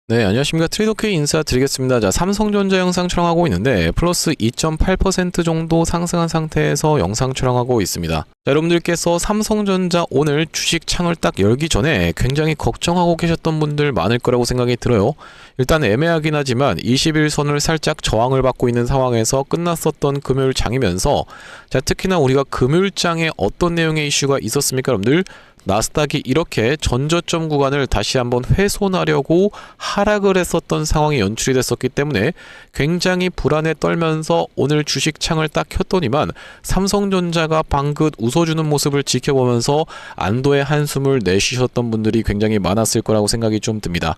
네, 안녕하십니까. 트레이더K 인사드리겠습니다. 자, 삼성전자 영상 촬영하고 있는데 플러스 2.8% 정도 상승한 상태에서 영상 촬영하고 있습니다. 자, 여러분들께서 삼성전자 오늘 주식 창을 딱 열기 전에 굉장히 걱정하고 계셨던 분들 많을 거라고 생각이 들어요. 일단 애매하긴 하지만 21선을 살짝 저항을 받고 있는 상황에서 끝났었던 금요일장이면서, 자, 특히나 우리가 금요일장에 어떤 내용의 이슈가 있었습니까, 여러분들? 나스닥이 이렇게 전저점 구간을 다시 한번 훼손하려고 하락을 했었던 상황이 연출이 됐었기 때문에 굉장히 불안에 떨면서 오늘 주식 창을 딱 켰더니만 삼성전자가 방긋 웃어주는 모습을 지켜보면서 안도의 한숨을 내쉬셨던 분들이 굉장히 많았을 거라고 생각이 좀 듭니다.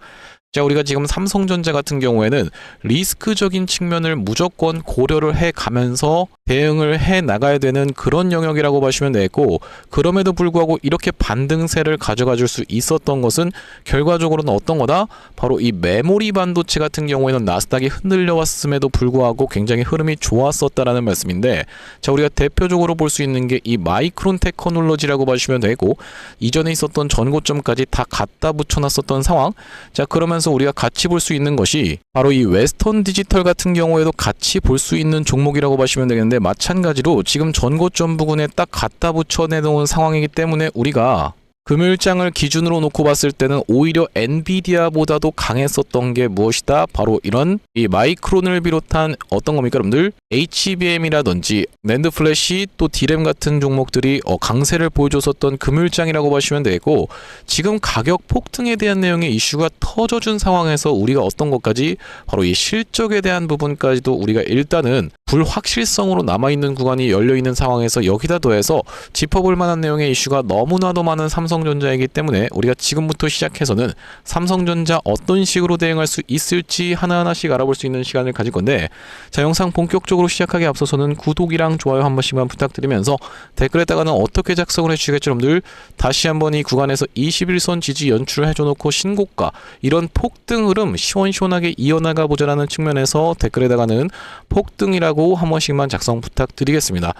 자, 우리가 지금 삼성전자 같은 경우에는 리스크적인 측면을 무조건 고려를 해 가면서 대응을 해 나가야 되는 그런 영역이라고 보시면 되겠고, 그럼에도 불구하고 이렇게 반등세를 가져가 줄 수 있었던 것은 결과적으로는 어떤 거다? 바로 이 메모리 반도체 같은 경우에는 나스닥이 흔들려 왔음에도 불구하고 굉장히 흐름이 좋았었다라는 말씀인데, 자, 우리가 대표적으로 볼 수 있는 게 이 마이크론 테크놀로지라고 보시면 되고, 이전에 있었던 전고점까지 다 갖다 붙여놨었던 상황. 자, 그러면서 우리가 같이 볼 수 있는 것이 바로 이 웨스턴 디지털 같은 경우에도 같이 볼 수 있는 종목이라고 보시면 되겠는데, 마찬가지로 지금 전고점 부근에 딱 갖다 붙여 내놓은 상황이기 때문에 우리가 금요일장을 기준으로 놓고 봤을 때는 오히려 엔비디아보다도 강했었던 게 무엇이다? 바로 이런 이 마이크론을 비롯한 어떤 겁니까, 여러분들? HBM이라든지 낸드 플래시 또 디램 같은 종목들이 강세를 보여줬었던 금요일장이라고 보시면 되고, 지금 가격 폭등에 대한 내용의 이슈가 터져준 상황에서 우리가 어떤 것까지 바로 이 실적에 대한 부분까지도 우리가 일단은 불확실성으로 남아있는 구간이 열려있는 상황에서 여기다 더해서 짚어볼 만한 내용의 이슈가 너무나도 많은 삼성전자이기 때문에 우리가 지금부터 시작해서는 삼성전자 어떤 식으로 대응할 수 있을지 하나하나씩 알아볼 수 있는 시간을 가질 건데, 자, 영상 본격적으로 시작하기 앞서서는 구독이랑 좋아요 한 번씩만 부탁드리면서 댓글에다가는 어떻게 작성을 해주시겠죠, 여러분들? 다시 한번 이 구간에서 21선 지지 연출을 해줘놓고 신고가 이런 폭등 흐름 시원시원하게 이어나가 보자라는 측면에서 댓글에다가는 폭등이라고 한 번씩만 작성 부탁드리겠습니다.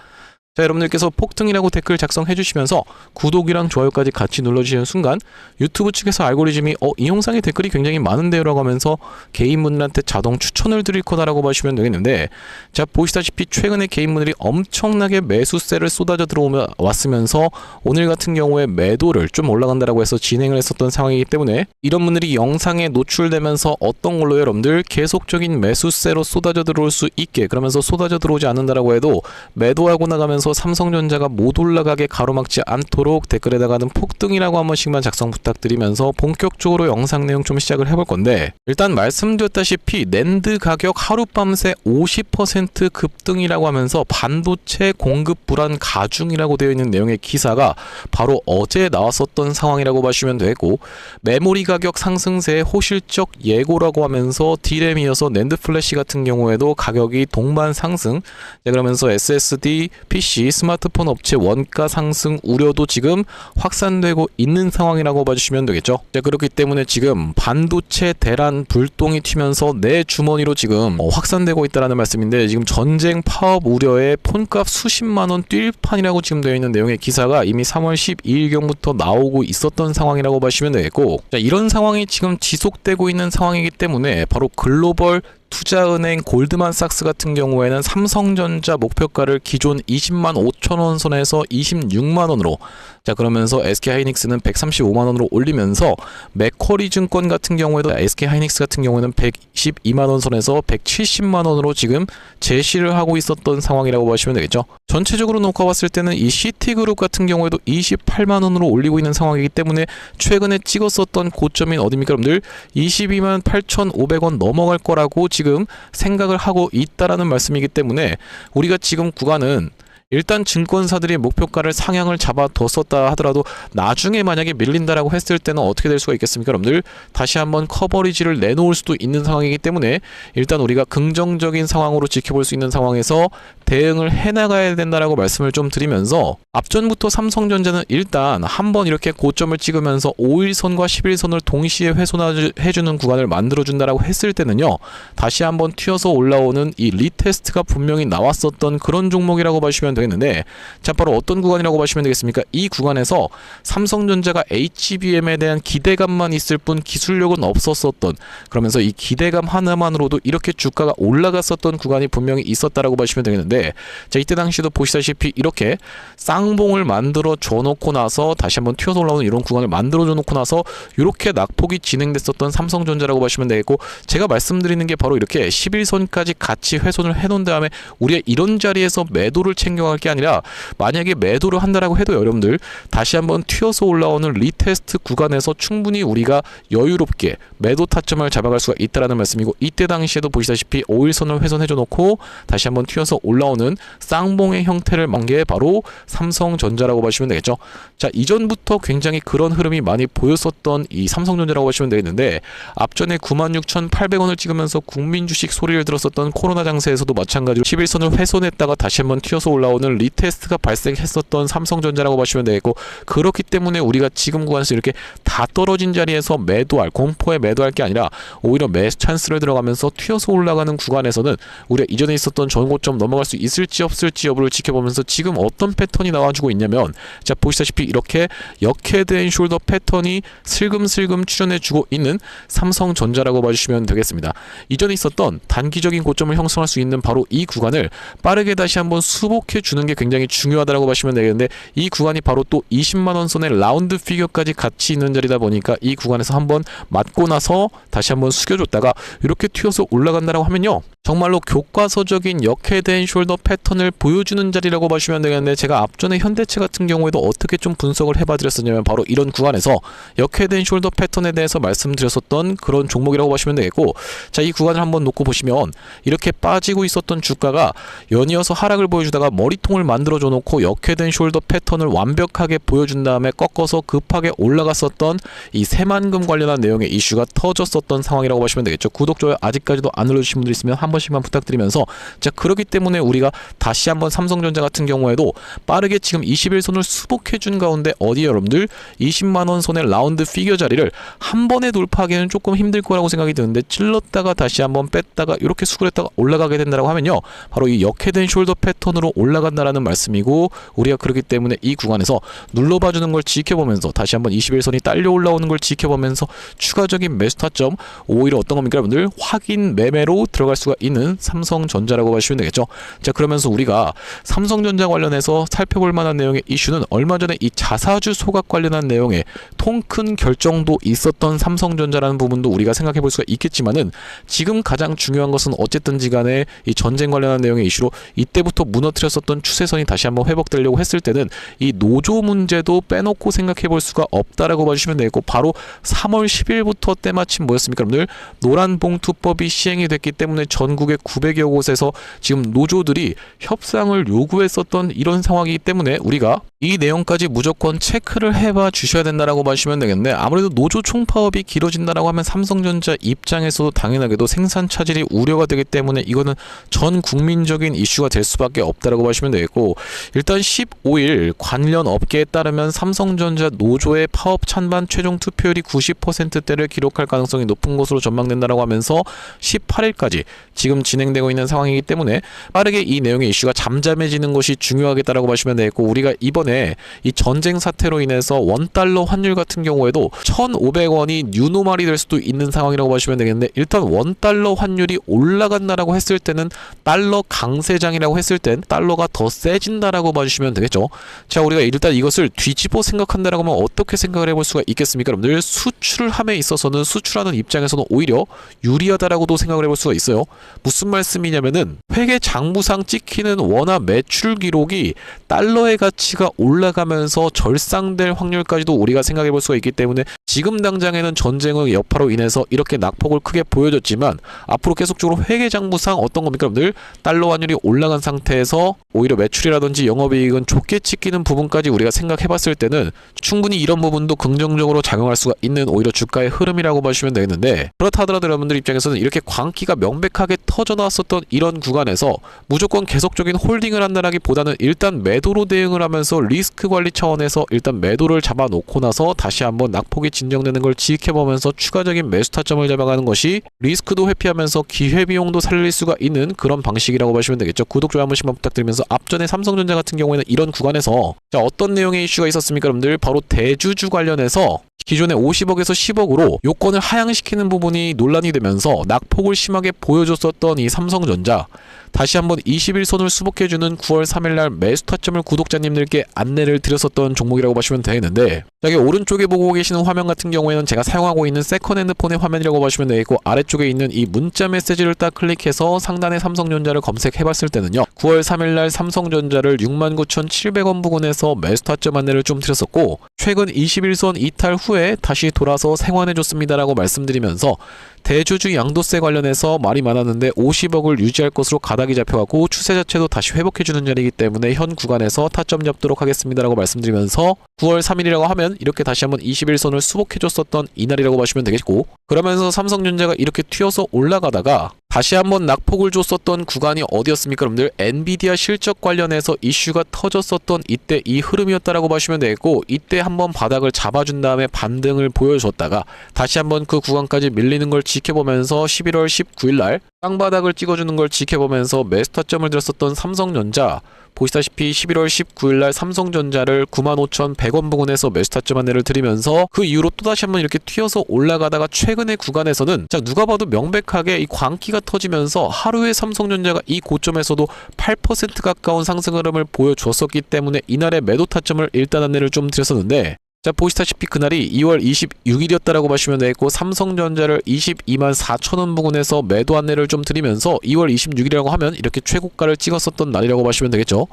자, 여러분들께서 폭등이라고 댓글 작성해 주시면서 구독이랑 좋아요까지 같이 눌러주시는 순간 유튜브 측에서 알고리즘이 이 영상에 댓글이 굉장히 많은데요 라고 하면서 개인분들한테 자동 추천을 드릴 거다라고 보시면 되겠는데, 자, 보시다시피 최근에 개인분들이 엄청나게 매수세를 쏟아져 들어왔으면서 오늘 같은 경우에 매도를 좀 올라간다라고 해서 진행을 했었던 상황이기 때문에 이런 분들이 영상에 노출되면서 어떤 걸로 여러분들 계속적인 매수세로 쏟아져 들어올 수 있게, 그러면서 쏟아져 들어오지 않는다라고 해도 매도하고 나가면서 삼성전자가 못 올라가게 가로막지 않도록 댓글에다가는 폭등이라고 한 번씩만 작성 부탁드리면서 본격적으로 영상 내용 좀 시작을 해볼 건데, 일단 말씀드렸다시피 낸드 가격 하룻밤새 50% 급등이라고 하면서 반도체 공급 불안 가중이라고 되어 있는 내용의 기사가 바로 어제 나왔었던 상황이라고 보시면 되고, 메모리 가격 상승세의 호실적 예고라고 하면서 디램이어서 낸드 플래시 같은 경우에도 가격이 동반 상승, 그러면서 SSD, PC, 스마트폰 업체 원가 상승 우려도 지금 확산되고 있는 상황이라고 봐주시면 되겠죠. 자, 그렇기 때문에 지금 반도체 대란 불똥이 튀면서 내 주머니로 지금 확산되고 있다는 말씀인데, 지금 전쟁 파업 우려에 폰값 수십만원 뛸 판이라고 지금 되어 있는 내용의 기사가 이미 3월 12일경부터 나오고 있었던 상황이라고 보시면 되겠고, 자, 이런 상황이 지금 지속되고 있는 상황이기 때문에 바로 글로벌 투자은행 골드만삭스 같은 경우에는 삼성전자 목표가를 기존 20만 5천원 선에서 26만 원으로, 자, 그러면서 SK하이닉스는 135만 원으로 올리면서 맥쿼리 증권 같은 경우에도 SK하이닉스 같은 경우에는 122만 원 선에서 170만 원으로 지금 제시를 하고 있었던 상황이라고 보시면 되겠죠. 전체적으로 놓고 봤을 때는 이 시티그룹 같은 경우에도 28만 원으로 올리고 있는 상황이기 때문에 최근에 찍었었던 고점인 어디입니까, 여러분들? 22만 8,500원 넘어갈 거라고 지금 생각을 하고 있다라는 말씀이기 때문에 우리가 지금 구간은 일단 증권사들이 목표가를 상향을 잡아뒀었다 하더라도 나중에 만약에 밀린다라고 했을 때는 어떻게 될 수가 있겠습니까, 여러분들? 다시 한번 커버리지를 내놓을 수도 있는 상황이기 때문에 일단 우리가 긍정적인 상황으로 지켜볼 수 있는 상황에서 대응을 해나가야 된다라고 말씀을 좀 드리면서, 앞전부터 삼성전자는 일단 한번 이렇게 고점을 찍으면서 5일선과 11선을 동시에 훼손해주는 구간을 만들어준다라고 했을 때는요, 다시 한번 튀어서 올라오는 이 리테스트가 분명히 나왔었던 그런 종목이라고 보시면 되겠습니다. 되겠는데, 자 바로 어떤 구간이라고 보시면 되겠습니까? 이 구간에서 삼성전자가 HBM에 대한 기대감만 있을 뿐 기술력은 없었던, 그러면서 이 기대감 하나만으로도 이렇게 주가가 올라갔었던 구간이 분명히 있었다라고 보시면 되겠는데, 자 이때 당시도 보시다시피 이렇게 쌍봉을 만들어 줘놓고 나서 다시 한번 튀어서 올라오는 이런 구간을 만들어 줘놓고 나서 이렇게 낙폭이 진행됐었던 삼성전자라고 보시면 되겠고, 제가 말씀드리는 게 바로 이렇게 11선까지 같이 훼손을 해놓은 다음에 우리가 이런 자리에서 매도를 챙겨갈 게 아니라, 만약에 매도를 한다라고 해도 여러분들 다시 한번 튀어서 올라오는 리테스트 구간에서 충분히 우리가 여유롭게 매도 타점을 잡아갈 수가 있다라는 말씀이고, 이때 당시에도 보시다시피 5일선을 훼손해줘 놓고 다시 한번 튀어서 올라오는 쌍봉의 형태를 만 게 바로 삼성전자라고 보시면 되겠죠. 자 이전부터 굉장히 그런 흐름이 많이 보였었던 이 삼성전자라고 보시면 되겠는데, 앞전에 96,800원을 찍으면서 국민 주식 소리를 들었었던 코로나 장세에서도 마찬가지로 11선을 훼손했다가 다시 한번 튀어서 올라오는 리테스트가 발생했었던 삼성전자라고 보시면 되겠고, 그렇기 때문에 우리가 지금 구간에서 이렇게 다 떨어진 자리에서 매도할, 공포에 매도할 게 아니라 오히려 매수 찬스를 들어가면서 튀어서 올라가는 구간에서는 우리가 이전에 있었던 전고점 넘어갈 수 있을지 없을지 여부를 지켜보면서 지금 어떤 패턴이 나와주고 있냐면, 자 보시다시피 이렇게 역헤드 앤 숄더 패턴이 슬금슬금 출현해주고 있는 삼성전자라고 봐주시면 되겠습니다. 이전에 있었던 단기적인 고점을 형성할 수 있는 바로 이 구간을 빠르게 다시 한번 수복해주는 게 굉장히 중요하다고 보시면 되겠는데, 이 구간이 바로 또 20만원 선의 라운드 피겨까지 같이 있는 자리다 보니까 이 구간에서 한번 맞고 나서 다시 한번 숙여줬다가 이렇게 튀어서 올라간다라고 하면요, 정말로 교과서적인 역헤드 앤 숄더 패턴을 보여주는 자리라고 보시면 되겠는데, 제가 앞전에 현대차 같은 경우에도 어떻게 좀 분석을 해봐드렸었냐면 바로 이런 구간에서 역헤드 앤 숄더 패턴에 대해서 말씀드렸었던 그런 종목이라고 보시면 되겠고, 자 이 구간을 한번 놓고 보시면 이렇게 빠지고 있었던 주가가 연이어서 하락을 보여주다가 머리통을 만들어줘 놓고 역헤드 앤 숄더 패턴을 완벽하게 보여준 다음에 꺾어서 급하게 올라갔었던 이 새만금 관련한 내용의 이슈가 터졌었던 상황이라고 보시면 되겠죠. 구독, 좋아요 아직까지도 안 눌러주신 분들 있으면 한 번씩만 부탁드리면서, 자 그렇기 때문에 우리가 다시 한번 삼성전자 같은 경우에도 빠르게 지금 21선을 수복해준 가운데 어디에 여러분들 20만원 선의 라운드 피겨 자리를 한 번에 돌파하기는 조금 힘들 거라고 생각이 드는데, 찔렀다가 다시 한번 뺐다가 이렇게 수그렸다가 올라가게 된다라고 하면요, 바로 이 역헤드 앤 숄더 패턴으로 올라간다라는 말씀이고, 우리가 그렇기 때문에 이 구간에서 눌러봐주는 걸 지켜보면서 다시 한번 21선이 딸려 올라오는 걸 지켜보면서 추가적인 매수 타점 오히려 어떤 겁니까 여러분들, 확인 매매로 들어갈 수가 있는 삼성전자라고 보시면 되겠죠. 자 그러면서 우리가 삼성전자 관련해서 살펴볼 만한 내용의 이슈는 얼마 전에 이 자사주 소각 관련한 내용에 통 큰 결정도 있었던 삼성전자라는 부분도 우리가 생각해 볼 수가 있겠지만은, 지금 가장 중요한 것은 어쨌든지 간에 이 전쟁 관련한 내용의 이슈로 이때부터 무너뜨렸었던 추세선이 다시 한번 회복되려고 했을 때는 이 노조 문제도 빼놓고 생각해 볼 수가 없다라고 봐주시면 되겠고, 바로 3월 10일부터 때마침 뭐였습니까 여러분들, 노란봉투법이 시행이 됐기 때문에 전국의 900여 곳에서 지금 노조들이 협상을 요구했었던 이런 상황이기 때문에 우리가 이 내용까지 무조건 체크를 해봐 주셔야 된다라고 봐주시면 되겠는데, 아무래도 노조 총파업이 길어진다라고 하면 삼성전자 입장에서도 당연하게도 생산 차질이 우려가 되기 때문에 이거는 전 국민적인 이슈가 될 수밖에 없다라고 봐주시면 되겠고, 일단 15일 관련 업계에 따르면 삼성전자 노조의 파업 찬반 최종 투표율이 90%대를 기록할 가능성이 높은 것으로 전망된다라고 하면서 18일까지 지금 진행되고 있는 상황이기 때문에 빠르게 이 내용의 이슈가 잠잠해지는 것이 중요하겠다라고 봐주시면 되겠고, 우리가 이번에 이 전쟁 사태로 인해서 원달러 환율 같은 경우에도 1,500원이 뉴노멀이 될 수도 있는 상황이라고 보시면 되겠는데, 일단 원달러 환율이 올라간다라고 했을 때는 달러 강세장이라고 했을 땐 달러가 더 세진다라고 봐주시면 되겠죠. 자 우리가 일단 이것을 뒤집어 생각한다라고 하면 어떻게 생각을 해볼 수가 있겠습니까 여러분들, 수출을 함에 있어서는 수출하는 입장에서는 오히려 유리하다라고도 생각을 해볼 수가 있어요. 무슨 말씀이냐면은 회계 장부상 찍히는 원화 매출 기록이 달러의 가치가 올라가면서 절상될 확률까지도 우리가 생각해 볼 수가 있기 때문에, 지금 당장에는 전쟁의 여파로 인해서 이렇게 낙폭을 크게 보여줬지만 앞으로 계속적으로 회계장부상 어떤 겁니까 여러분들, 달러 환율이 올라간 상태에서 오히려 매출이라든지 영업이익은 좋게 찍히는 부분까지 우리가 생각해 봤을 때는 충분히 이런 부분도 긍정적으로 작용할 수가 있는 오히려 주가의 흐름이라고 보시면 되겠는데, 그렇다 하더라도 여러분들 입장에서는 이렇게 광기가 명백하게 터져나왔었던 이런 구간에서 무조건 계속적인 홀딩을 한다라기보다는 일단 매도로 대응을 하면서 리스크 관리 차원에서 일단 매도를 잡아놓고 나서 다시 한번 낙폭이 진정되는 걸 지켜보면서 추가적인 매수 타점을 잡아가는 것이 리스크도 회피하면서 기회비용도 살릴 수가 있는 그런 방식이라고 보시면 되겠죠. 구독, 좋아요 한 번씩만 부탁드리면서 앞전에 삼성전자 같은 경우에는 이런 구간에서 어떤 내용의 이슈가 있었습니까 여러분들? 바로 대주주 관련해서 기존에 50억에서 10억으로 요건을 하향시키는 부분이 논란이 되면서 낙폭을 심하게 보여줬었던 이 삼성전자, 다시 한번 21선을 수복해주는 9월 3일날 매수 타점을 구독자님들께 안내를 드렸었던 종목이라고 보시면 되겠는데, 여기 오른쪽에 보고 계시는 화면 같은 경우에는 제가 사용하고 있는 세컨핸드 폰의 화면이라고 보시면 되겠고, 아래쪽에 있는 이 문자 메시지를 딱 클릭해서 상단에 삼성전자를 검색해봤을 때는요, 9월 3일날 삼성전자를 69,700원 부근에서 매수 타점 안내를 좀 드렸었고, 최근 21선 이탈 후에 다시 돌아서 생환해줬습니다라고 말씀드리면서 대주주 양도세 관련해서 말이 많았는데 50억을 유지할 것으로 가닥이 잡혀갖고 추세 자체도 다시 회복해주는 자리이기 때문에 현 구간에서 타점 잡도록 하겠습니다라고 말씀드리면서 9월 3일이라고 하면 이렇게 다시 한번 21선을 수복해줬었던 이날이라고 보시면 되겠고, 그러면서 삼성전자가 이렇게 튀어서 올라가다가 다시 한번 낙폭을 줬었던 구간이 어디였습니까 여러분들? 엔비디아 실적 관련해서 이슈가 터졌었던 이때 이 흐름이었다라고 보시면 되겠고, 이때 한번 바닥을 잡아준 다음에 반등을 보여줬다가 다시 한번 그 구간까지 밀리는 걸 지켜보면서 11월 19일날 땅바닥을 찍어주는 걸 지켜보면서 매수 타점을 들었었던 삼성전자, 보시다시피 11월 19일날 삼성전자를 95,100원 부근에서 매수 타점 안내를 드리면서 그 이후로 또다시 한번 이렇게 튀어서 올라가다가 최근의 구간에서는 누가 봐도 명백하게 이 광기가 터지면서 하루에 삼성전자가 이 고점에서도 8% 가까운 상승 흐름을 보여줬었기 때문에 이날의 매도 타점을 일단 안내를 좀 드렸었는데, 보시다시피 그날이 2월 26일이었다라고 보시면 되겠고, 삼성전자를 224,000원 부근에서 매도 안내를 좀 드리면서 2월 26일이라고 하면 이렇게 최고가를 찍었었던 날이라고 보시면 되겠죠.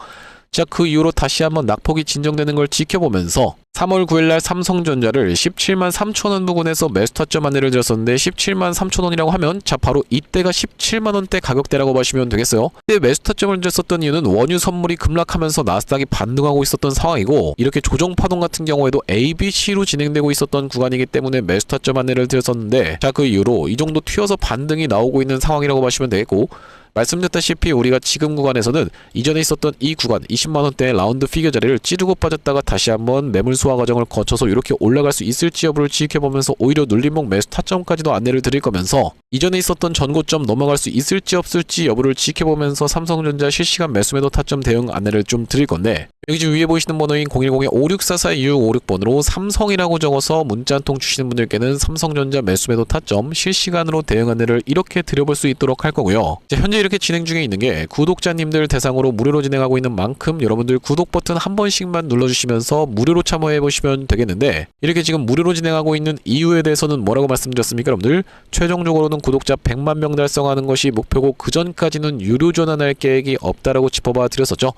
그 이후로 다시 한번 낙폭이 진정되는 걸 지켜보면서 3월 9일날 삼성전자를 173,000원 부근에서 매수 타점 안내를 드렸었는데, 173,000원이라고 하면 바로 이때가 17만원대 가격대라고 보시면 되겠어요. 이때 매수 타점을 드렸었던 이유는 원유 선물이 급락하면서 나스닥이 반등하고 있었던 상황이고, 이렇게 조정 파동 같은 경우에도 ABC로 진행되고 있었던 구간이기 때문에 매수 타점 안내를 드렸었는데, 그 이후로 이 정도 튀어서 반등이 나오고 있는 상황이라고 보시면 되겠고, 말씀드렸다시피 우리가 지금 구간에서는 이전에 있었던 이 구간 20만원대의 라운드 피겨 자리를 찌르고 빠졌다가 다시 한번 매물 소화 과정을 거쳐서 이렇게 올라갈 수 있을지 여부를 지켜보면서 오히려 눌림목 매수 타점까지도 안내를 드릴 거면서 이전에 있었던 전고점 넘어갈 수 있을지 없을지 여부를 지켜보면서 삼성전자 실시간 매수 매도 타점 대응 안내를 좀 드릴 건데, 여기 지금 위에 보이시는 번호인 010-5644-2656번으로 삼성이라고 적어서 문자 한 통 주시는 분들께는 삼성전자 매수 매도 타점 실시간으로 대응 안내를 이렇게 드려볼 수 있도록 할 거고요. 현재 이렇게 진행 중에 있는 게 구독자님들 대상으로 무료로 진행하고 있는 만큼 여러분들 구독 버튼 한 번씩만 눌러주시면서 무료로 참여해 보시면 되겠는데, 이렇게 지금 무료로 진행하고 있는 이유에 대해서는 뭐라고 말씀드렸습니까 여러분들? 최종적으로는 구독자 100만 명 달성하는 것이 목표고 그 전까지는 유료 전환할 계획이 없다라고 짚어봐 드렸었죠.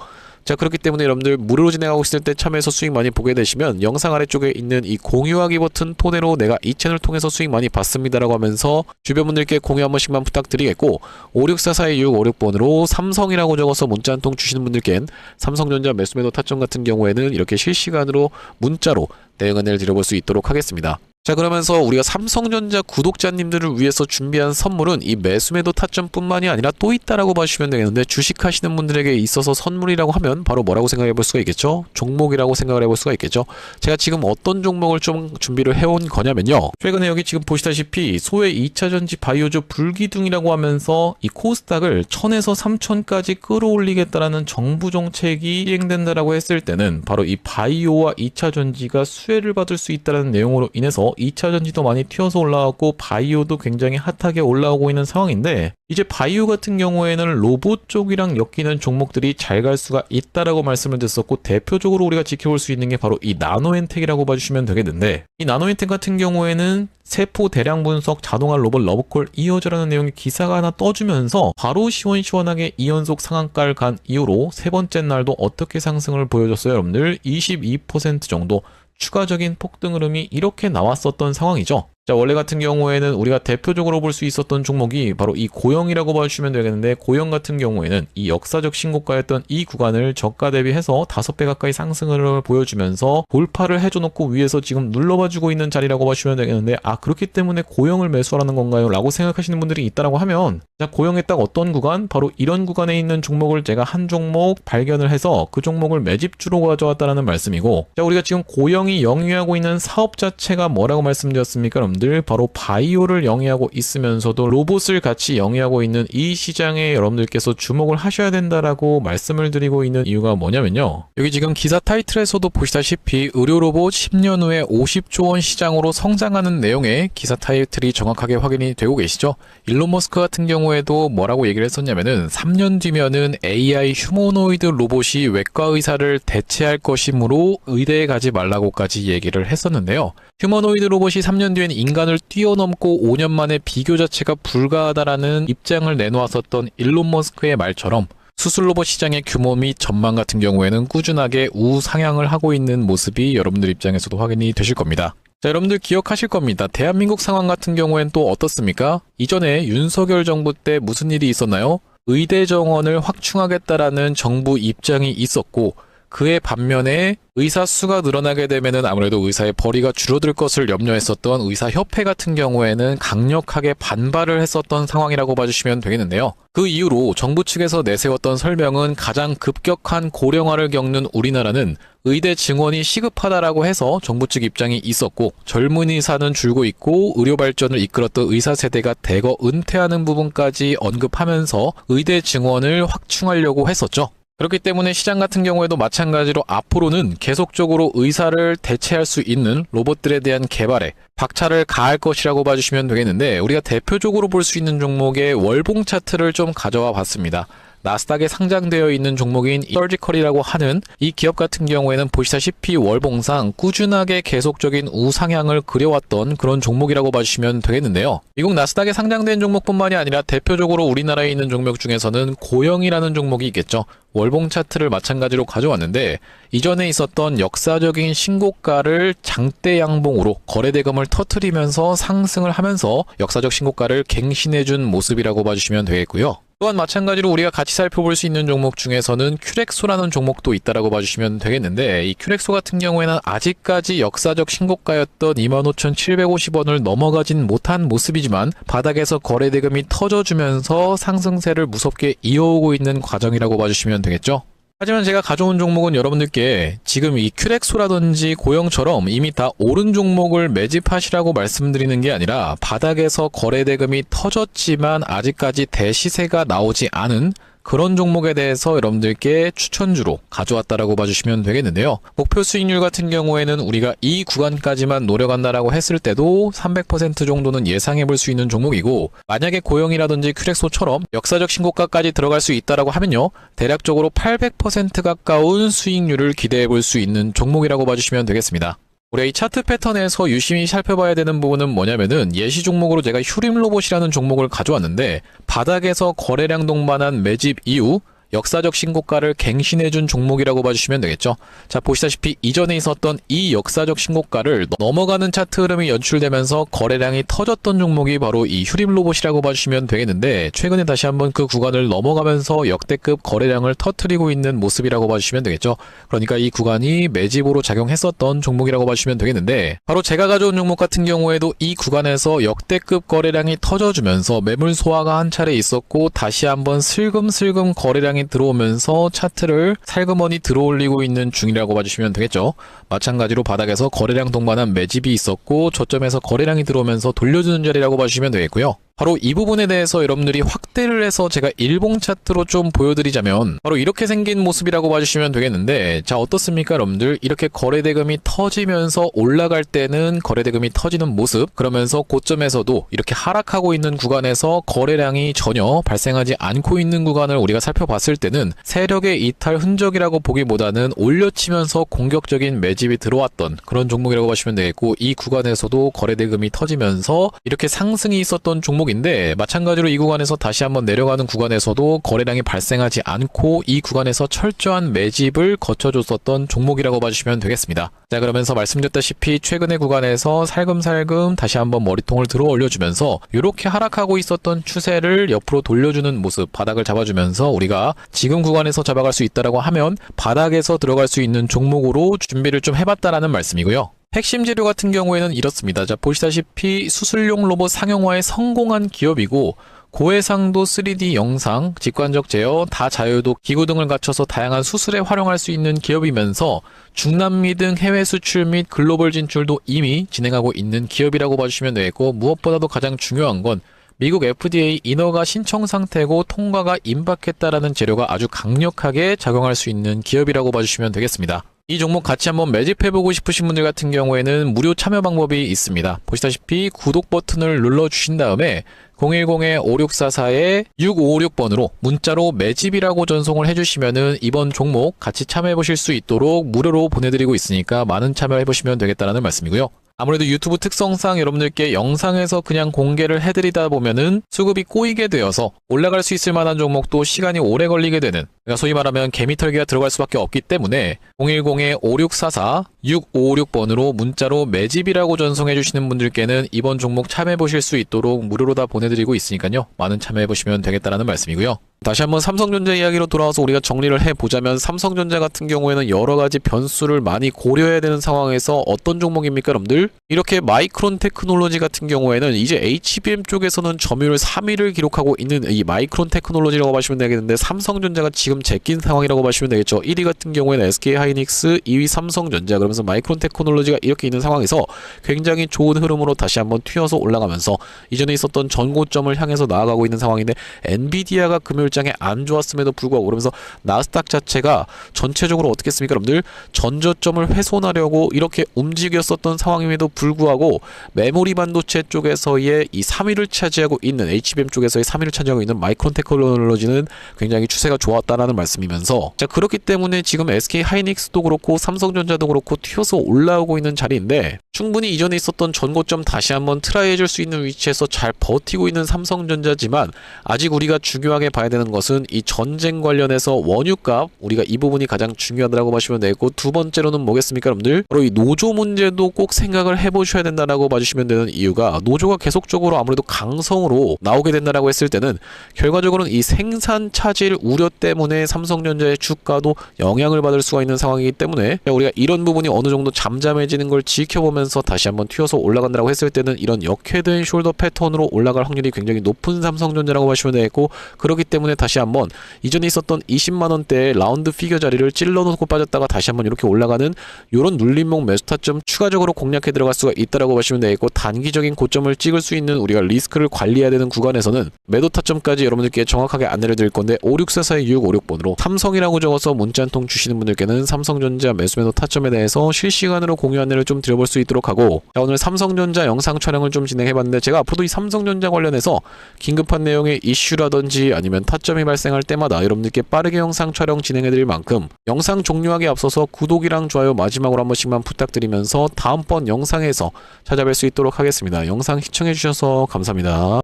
그렇기 때문에 여러분들 무료로 진행하고 있을 때 참여해서 수익 많이 보게 되시면 영상 아래쪽에 있는 이 공유하기 버튼 토대로 내가 이 채널 통해서 수익 많이 봤습니다라고 하면서 주변 분들께 공유 한 번씩만 부탁드리겠고, 5644256번으로 삼성이라고 적어서 문자 한 통 주시는 분들께는 삼성전자 매수 매도 타점 같은 경우에는 이렇게 실시간으로 문자로 대응 안내를 드려볼 수 있도록 하겠습니다. 그러면서 우리가 삼성전자 구독자님들을 위해서 준비한 선물은 이 매수 매도 타점뿐만이 아니라 또 있다라고 봐주시면 되겠는데, 주식하시는 분들에게 있어서 선물이라고 하면 바로 뭐라고 생각해 볼 수가 있겠죠? 종목이라고 생각을 해볼 수가 있겠죠. 제가 지금 어떤 종목을 좀 준비를 해온 거냐면요, 최근에 여기 지금 보시다시피 소외 2차전지 바이오주 불기둥이라고 하면서 이 코스닥을 1000에서 3000까지 끌어올리겠다라는 정부 정책이 시행된다라고 했을 때는 바로 이 바이오와 2차전지가 수혜를 받을 수 있다는 내용으로 인해서 2차전지도 많이 튀어서 올라왔고 바이오도 굉장히 핫하게 올라오고 있는 상황인데, 이제 바이오 같은 경우에는 로봇 쪽이랑 엮이는 종목들이 잘 갈 수가 있다라고 말씀을 드렸었고, 대표적으로 우리가 지켜볼 수 있는 게 바로 이 나노엔텍이라고 봐주시면 되겠는데, 이 나노엔텍 같은 경우에는 세포 대량 분석 자동화 로봇 러브콜 이어져라는 내용의 기사가 하나 떠주면서 바로 시원시원하게 2연속 상한가를 간 이후로 세 번째 날도 어떻게 상승을 보여줬어요 여러분들? 22% 정도 추가적인 폭등 흐름이 이렇게 나왔었던 상황이죠. 자, 원래 같은 경우에는 우리가 대표적으로 볼 수 있었던 종목이 바로 이 고영이라고 봐주시면 되겠는데, 고영 같은 경우에는 이 역사적 신고가였던 이 구간을 저가 대비해서 5배 가까이 상승을 보여주면서 돌파를 해줘놓고 위에서 지금 눌러봐주고 있는 자리라고 봐주시면 되겠는데, 아, 그렇기 때문에 고영을 매수하라는 건가요? 라고 생각하시는 분들이 있다라고 하면, 자, 고영의 딱 어떤 구간? 바로 이런 구간에 있는 종목을 제가 한 종목 발견을 해서 그 종목을 매집주로 가져왔다라는 말씀이고, 자, 우리가 지금 고영이 영위하고 있는 사업 자체가 뭐라고 말씀드렸습니까? 여러분들, 바로 바이오를 영위하고 있으면서도 로봇을 같이 영위하고 있는 이 시장에 여러분들께서 주목을 하셔야 된다라고 말씀을 드리고 있는 이유가 뭐냐면요, 여기 지금 기사 타이틀에서도 보시다시피 의료로봇 10년 후에 50조 원 시장으로 성장하는 내용의 기사 타이틀이 정확하게 확인이 되고 계시죠. 일론 머스크 같은 경우에도 뭐라고 얘기를 했었냐면은 3년 뒤면은 AI 휴머노이드 로봇이 외과 의사를 대체할 것이므로 의대에 가지 말라고까지 얘기를 했었는데요. 휴머노이드 로봇이 3년 뒤엔 인간을 뛰어넘고 5년 만에 비교 자체가 불가하다라는 입장을 내놓았었던 일론 머스크의 말처럼 수술 로봇 시장의 규모 및 전망 같은 경우에는 꾸준하게 우상향을 하고 있는 모습이 여러분들 입장에서도 확인이 되실 겁니다. 자, 여러분들 기억하실 겁니다. 대한민국 상황 같은 경우엔 또 어떻습니까? 이전에 윤석열 정부 때 무슨 일이 있었나요? 의대 정원을 확충하겠다라는 정부 입장이 있었고, 그의 반면에 의사 수가 늘어나게 되면은 아무래도 의사의 벌이가 줄어들 것을 염려했었던 의사협회 같은 경우에는 강력하게 반발을 했었던 상황이라고 봐주시면 되겠는데요. 그 이후로 정부 측에서 내세웠던 설명은 가장 급격한 고령화를 겪는 우리나라는 의대 증원이 시급하다라고 해서 정부 측 입장이 있었고, 젊은 의사는 줄고 있고 의료 발전을 이끌었던 의사 세대가 대거 은퇴하는 부분까지 언급하면서 의대 증원을 확충하려고 했었죠. 그렇기 때문에 시장 같은 경우에도 마찬가지로 앞으로는 계속적으로 의사를 대체할 수 있는 로봇들에 대한 개발에 박차를 가할 것이라고 봐주시면 되겠는데, 우리가 대표적으로 볼 수 있는 종목의 월봉 차트를 좀 가져와 봤습니다. 나스닥에 상장되어 있는 종목인 서지컬이라고 하는 이 기업 같은 경우에는 보시다시피 월봉상 꾸준하게 계속적인 우상향을 그려왔던 그런 종목이라고 봐주시면 되겠는데요. 미국 나스닥에 상장된 종목뿐만이 아니라 대표적으로 우리나라에 있는 종목 중에서는 고영이라는 종목이 있겠죠. 월봉 차트를 마찬가지로 가져왔는데, 이전에 있었던 역사적인 신고가를 장대 양봉으로 거래대금을 터뜨리면서 상승을 하면서 역사적 신고가를 갱신해준 모습이라고 봐주시면 되겠고요. 또한 마찬가지로 우리가 같이 살펴볼 수 있는 종목 중에서는 큐렉소라는 종목도 있다라고 봐주시면 되겠는데, 이 큐렉소 같은 경우에는 아직까지 역사적 신고가였던 25,750원을 넘어가진 못한 모습이지만 바닥에서 거래대금이 터져주면서 상승세를 무섭게 이어오고 있는 과정이라고 봐주시면 되겠죠. 하지만 제가 가져온 종목은 여러분들께 지금 이 큐렉소라든지 고영처럼 이미 다 오른 종목을 매집하시라고 말씀드리는 게 아니라, 바닥에서 거래대금이 터졌지만 아직까지 대시세가 나오지 않은 그런 종목에 대해서 여러분들께 추천주로 가져왔다라고 봐주시면 되겠는데요. 목표 수익률 같은 경우에는 우리가 이 구간까지만 노려간다라고 했을 때도 300% 정도는 예상해 볼 수 있는 종목이고, 만약에 고영이라든지 큐렉소처럼 역사적 신고가까지 들어갈 수 있다라고 하면요, 대략적으로 800% 가까운 수익률을 기대해 볼 수 있는 종목이라고 봐주시면 되겠습니다. 우리가 이 차트 패턴에서 유심히 살펴봐야 되는 부분은 뭐냐면은, 예시 종목으로 제가 휴림로봇이라는 종목을 가져왔는데, 바닥에서 거래량 동반한 매집 이후 역사적 신고가를 갱신해준 종목이라고 봐주시면 되겠죠. 자, 보시다시피 이전에 있었던 이 역사적 신고가를 넘어가는 차트 흐름이 연출되면서 거래량이 터졌던 종목이 바로 이 휴림로봇이라고 봐주시면 되겠는데, 최근에 다시 한번 그 구간을 넘어가면서 역대급 거래량을 터뜨리고 있는 모습이라고 봐주시면 되겠죠. 그러니까 이 구간이 매집으로 작용했었던 종목이라고 봐주시면 되겠는데, 바로 제가 가져온 종목 같은 경우에도 이 구간에서 역대급 거래량이 터져주면서 매물 소화가 한 차례 있었고, 다시 한번 슬금슬금 거래량이 들어오면서 차트를 살그머니 들어올리고 있는 중이라고 봐주시면 되겠죠. 마찬가지로 바닥에서 거래량 동반한 매집이 있었고, 저점에서 거래량이 들어오면서 돌려주는 자리라고 봐주시면 되겠고요. 바로 이 부분에 대해서 여러분들이 확대를 해서 제가 일봉 차트로 좀 보여드리자면, 바로 이렇게 생긴 모습이라고 봐주시면 되겠는데, 자, 어떻습니까 여러분들? 이렇게 거래대금이 터지면서 올라갈 때는 거래대금이 터지는 모습, 그러면서 고점에서도 이렇게 하락하고 있는 구간에서 거래량이 전혀 발생하지 않고 있는 구간을 우리가 살펴봤을 때는 세력의 이탈 흔적이라고 보기보다는 올려치면서 공격적인 매집이 들어왔던 그런 종목이라고 보시면 되겠고, 이 구간에서도 거래대금이 터지면서 이렇게 상승이 있었던 종목 종목인데 마찬가지로 이 구간에서 다시 한번 내려가는 구간에서도 거래량이 발생하지 않고 이 구간에서 철저한 매집을 거쳐줬었던 종목이라고 봐주시면 되겠습니다. 자, 그러면서 말씀드렸다시피 최근의 구간에서 살금살금 다시 한번 머리통을 들어 올려주면서 이렇게 하락하고 있었던 추세를 옆으로 돌려주는 모습, 바닥을 잡아주면서 우리가 지금 구간에서 잡아갈 수 있다라고 하면 바닥에서 들어갈 수 있는 종목으로 준비를 좀 해봤다라는 말씀이고요. 핵심 재료 같은 경우에는 이렇습니다. 자, 보시다시피 수술용 로봇 상용화에 성공한 기업이고 고해상도 3D 영상, 직관적 제어, 다자유도 기구 등을 갖춰서 다양한 수술에 활용할 수 있는 기업이면서 중남미 등 해외 수출 및 글로벌 진출도 이미 진행하고 있는 기업이라고 봐주시면 되겠고, 무엇보다도 가장 중요한 건 미국 FDA 인허가 신청 상태고 통과가 임박했다라는 재료가 아주 강력하게 작용할 수 있는 기업이라고 봐주시면 되겠습니다. 이 종목 같이 한번 매집해보고 싶으신 분들 같은 경우에는 무료 참여 방법이 있습니다. 보시다시피 구독 버튼을 눌러주신 다음에 010-5644-6556번으로 문자로 매집이라고 전송을 해주시면은 이번 종목 같이 참여해보실 수 있도록 무료로 보내드리고 있으니까 많은 참여해보시면 되겠다라는 말씀이고요. 아무래도 유튜브 특성상 여러분들께 영상에서 그냥 공개를 해드리다 보면은 수급이 꼬이게 되어서 올라갈 수 있을 만한 종목도 시간이 오래 걸리게 되는, 그러니까 소위 말하면 개미털기가 들어갈 수밖에 없기 때문에 010-5644-6556번으로 문자로 매집이라고 전송해 주시는 분들께는 이번 종목 참여해 보실 수 있도록 무료로 다 보내드리고 있으니까요. 많은 참여해 보시면 되겠다라는 말씀이고요. 다시 한번 삼성전자 이야기로 돌아와서 우리가 정리를 해보자면 삼성전자 같은 경우에는 여러가지 변수를 많이 고려해야 되는 상황에서 어떤 종목입니까 여러분들? 이렇게 마이크론 테크놀로지 같은 경우에는 이제 HBM 쪽에서는 점유율 3위를 기록하고 있는 이 마이크론 테크놀로지라고 봐주시면 되겠는데 삼성전자가 지금 제낀 상황이라고 봐주시면 되겠죠. 1위 같은 경우에는 SK하이닉스, 2위 삼성전자, 그러면서 마이크론 테크놀로지가 이렇게 있는 상황에서 굉장히 좋은 흐름으로 다시 한번 튀어서 올라가면서 이전에 있었던 전고점을 향해서 나아가고 있는 상황인데, 엔비디아가 금요일장에 안 좋았음에도 불구하고, 그러면서 나스닥 자체가 전체적으로 어떻게 했습니까 여러분들? 전저점을 훼손하려고 이렇게 움직였었던 상황임에도 불구하고 메모리 반도체 쪽에서의 이 3위를 차지하고 있는, HBM 쪽에서의 3위를 차지하고 있는 마이크론 테크놀로지는 굉장히 추세가 좋았다라는 말씀이면서, 자, 그렇기 때문에 지금 SK하이닉스도 그렇고 삼성전자도 그렇고 튀어서 올라오고 있는 자리인데, 충분히 이전에 있었던 전고점 다시 한번 트라이 해줄 수 있는 위치에서 잘 버티고 있는 삼성전자지만, 아직 우리가 중요하게 봐야 되는 것은 이 전쟁 관련해서 원유값, 우리가 이 부분이 가장 중요하다고 보시면 되고, 두 번째로는 뭐겠습니까 여러분들? 바로 이 노조 문제도 꼭 생각을 해보셔야 된다라고 봐주시면 되는 이유가, 노조가 계속적으로 아무래도 강성으로 나오게 된다라고 했을 때는 결과적으로는 이 생산 차질 우려 때문에 삼성전자의 주가도 영향을 받을 수가 있는 상황이기 때문에, 우리가 이런 부분이 어느 정도 잠잠해지는 걸 지켜보면서 다시 한번 튀어서 올라간다고 했을 때는 이런 역회된 숄더 패턴으로 올라갈 확률이 굉장히 높은 삼성전자라고 보시면 되겠고, 그렇기 때문에 다시 한번 이전에 있었던 20만원대의 라운드 피겨 자리를 찔러놓고 빠졌다가 다시 한번 이렇게 올라가는 이런 눌림목 매수 타점 추가적으로 공략해 들어갈 수가 있다라고 보시면 되겠고, 단기적인 고점을 찍을 수 있는 우리가 리스크를 관리해야 되는 구간에서는 매도 타점까지 여러분들께 정확하게 안내를 드릴 건데, 5644-2656번으로 삼성이라고 적어서 문자 한 통 주시는 분들께는 삼성전자 매수 매도 타점에 대해서 실시간으로 공유 안내를 좀 드려볼 수 있도록 하고, 자, 오늘 삼성전자 영상 촬영을 좀 진행해봤는데, 제가 앞으로도 이 삼성전자 관련해서 긴급한 내용의 이슈라든지 아니면 타점이 발생할 때마다 여러분들께 빠르게 영상 촬영 진행해드릴 만큼 영상 종료하기 앞서서 구독이랑 좋아요 마지막으로 한 번씩만 부탁드리면서 다음번 영상에서 찾아뵐 수 있도록 하겠습니다. 영상 시청해주셔서 감사합니다.